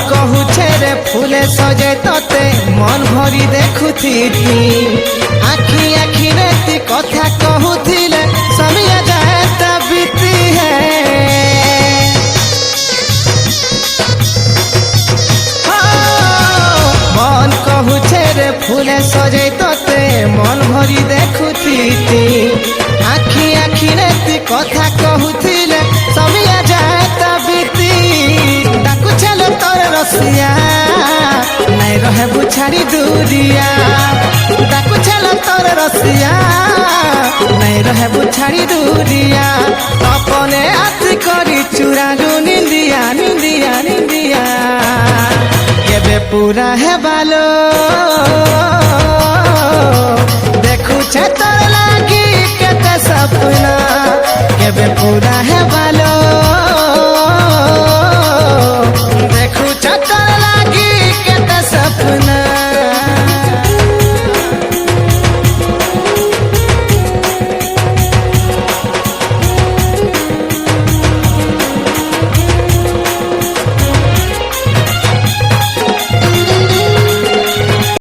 कहूछे रे फूले सजे तोते मन भरी देखुथीति आखी आखी रे कथा कहूथिले समिया जाए बीती है मन कहूछे रे फूले सजे तोते मन भरी देखुथीति आखी आखी रे कथा कहूथिले समिया जाए बीती डाकुछेलो तोर रसिया नहीं रहे बुछाड़ी दूरिया डाकुछेलो तोर रसिया नहीं रहे बुछाड़ी दूरिया अपने हाथी करी चुरारू निंदिया निंदिया निंदिया केबे पूरा है बालो देखुछे तोर लागी केते सपना केबे पूरा है बालो